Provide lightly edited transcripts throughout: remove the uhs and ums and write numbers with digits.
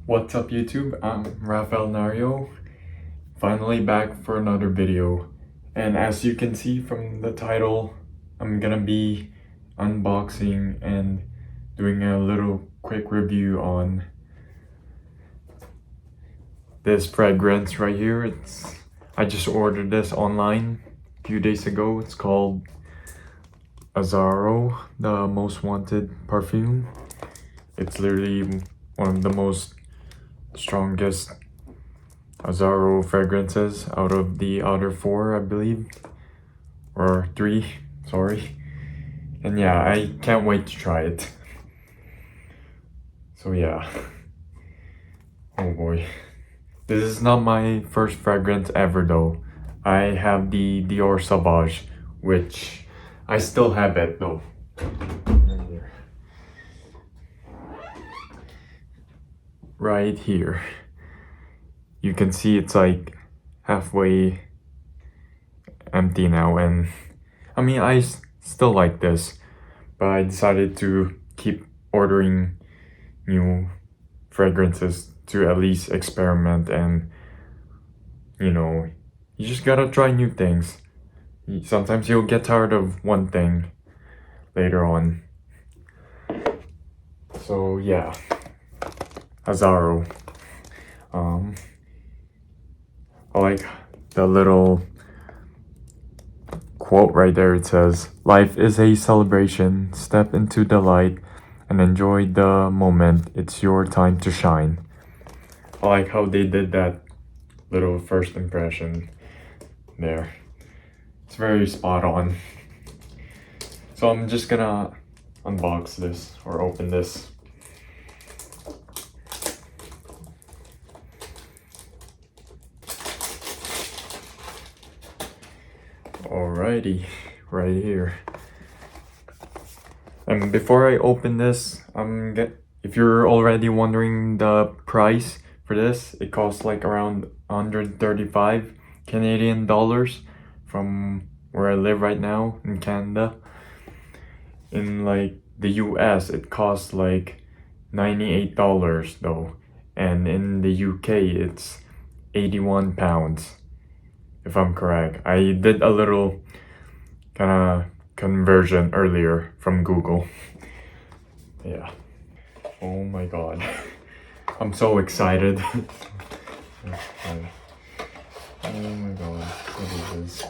What's up YouTube? I'm Rafael Nario, finally back for another video. And as you can see from the title, I'm gonna be unboxing and doing a little quick review on this fragrance right here. I just ordered this online a few days ago. It's called Azzaro, the most wanted perfume. It's literally one of the most strongest Azzaro fragrances out of the other four, I believe, or three, sorry. And yeah, I can't wait to try it. So yeah, oh boy. This is not my first fragrance ever though. I have the Dior Sauvage, which I still have it though. Right here. You can see it's like halfway empty now, and I mean I still like this, but I decided to keep ordering new fragrances to at least experiment, and you just gotta try new things. Sometimes you'll get tired of one thing later on. So yeah, Azzaro. I like the little quote right there. It says, "Life is a celebration. Step into the light and enjoy the moment. It's your time to shine." I like how they did that little first impression there. It's very spot on. So I'm just gonna unbox this or open this. Alrighty, right here. And before I open this, if you're already wondering the price for this, it costs like around 135 Canadian dollars from where I live right now in Canada. In like the US, it costs like $98 though, and in the UK it's 81 pounds, if I'm correct. I did a little kind of conversion earlier from Google. Yeah. Oh my god. I'm so excited. Oh my god. What is this?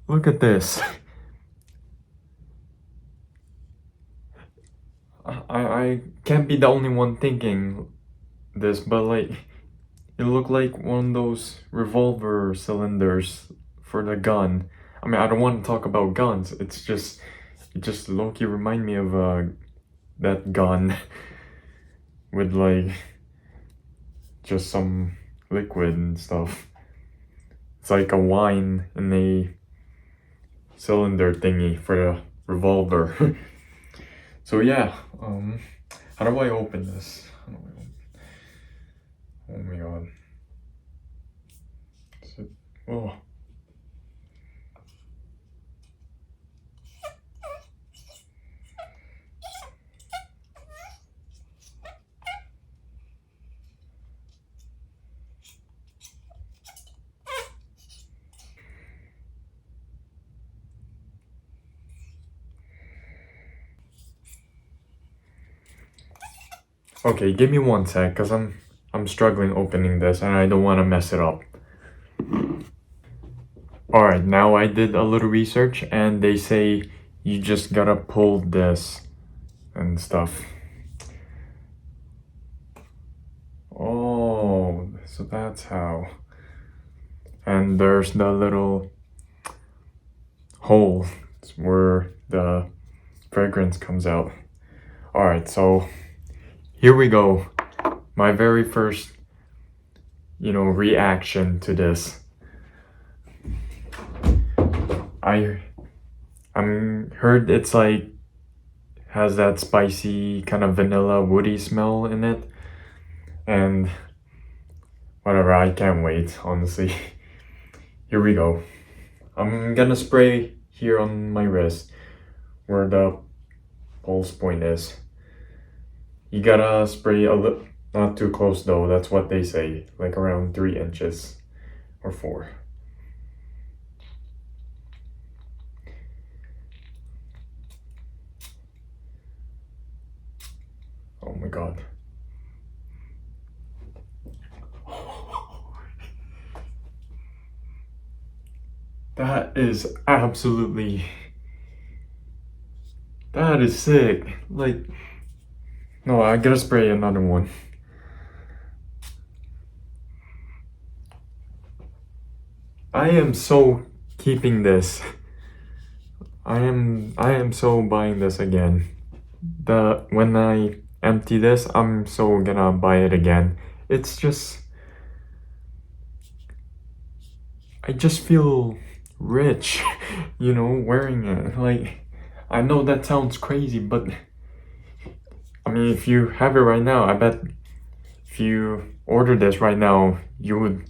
Look at this. I can't be the only one thinking this, but like it looked like one of those revolver cylinders for the gun. I mean, I don't want to talk about guns. It just low-key remind me of that gun with like just some liquid and stuff. It's like a wine in a cylinder thingy for the revolver. So yeah, how do I open this? Oh my god. Oh. Okay, give me one sec, cause I'm struggling opening this and I don't want to mess it up. Alright, now I did a little research and they say you just gotta pull this and stuff. Oh, so that's how. And there's the little hole where the fragrance comes out. Alright, so here we go. My very first, reaction to this. I'm heard it's like has that spicy kind of vanilla woody smell in it, and whatever, I can't wait, honestly. Here we go. I'm gonna spray here on my wrist where the pulse point is. You gotta spray a little, not too close though, that's what they say, like around 3 inches or 4. Oh my god. That is absolutely... That is sick. Like, no, I gotta spray another one. I am so keeping this. I am so buying this again. When I empty this, I'm so gonna buy it again. It's just, I just feel rich, you know, wearing it. Like, I know that sounds crazy, but I mean, if you have it right now, I bet if you order this right now, you would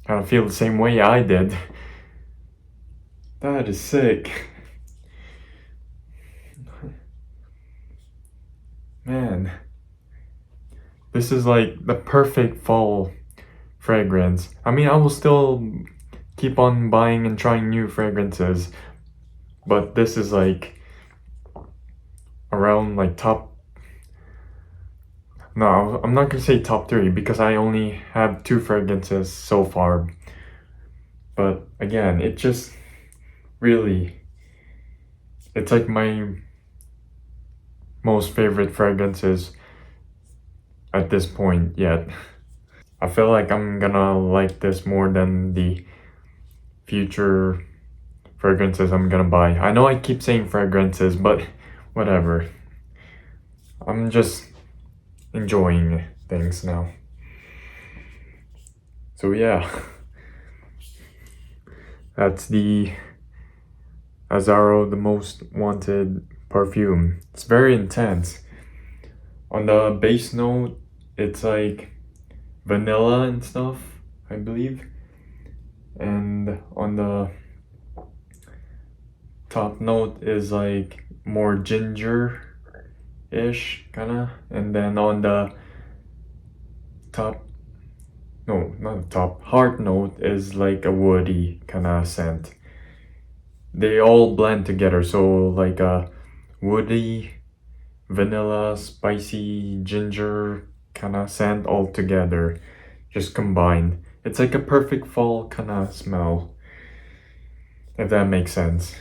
kind of feel the same way I did. That is sick. Man, this is like the perfect fall fragrance. I mean, I will still keep on buying and trying new fragrances, but this is like around like top... No, I'm not gonna say top 3 because I only have 2 fragrances so far. But again, it just really, it's like my most favorite fragrances at this point yet. I feel like I'm gonna like this more than the future fragrances I'm gonna buy. I know I keep saying fragrances, but whatever. I'm just enjoying things now. So yeah, that's the Azzaro, the most wanted perfume. It's very intense. On the base note, it's like vanilla and stuff, I believe. And on the top note is like more ginger-ish, kinda. And then on the top, no, not the top, heart note is like a woody kinda scent. They all blend together, so like a woody, vanilla, spicy, ginger kinda scent all together, just combined. It's like a perfect fall kinda smell, if that makes sense.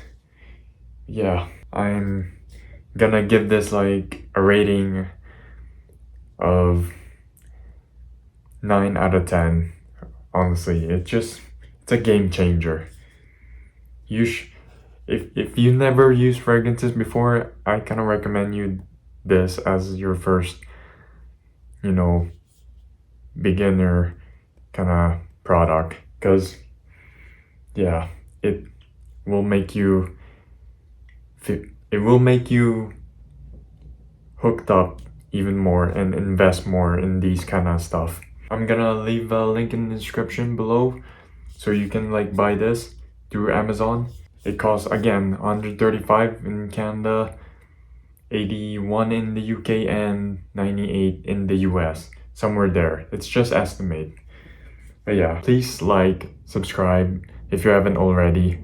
Yeah, I'm gonna give this like a rating of 9 out of 10. Honestly, it's a game changer. If you never used fragrances before, I kind of recommend you this as your first, you know, beginner kind of product, because yeah, it will make you hooked up even more and invest more in these kind of stuff. I'm gonna leave a link in the description below so you can like buy this through Amazon. It costs again $135 in Canada, $81 in the UK, and $98 in the US. Somewhere there. It's just estimate. But yeah, please like, subscribe if you haven't already,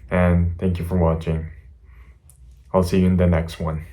and thank you for watching. I'll see you in the next one.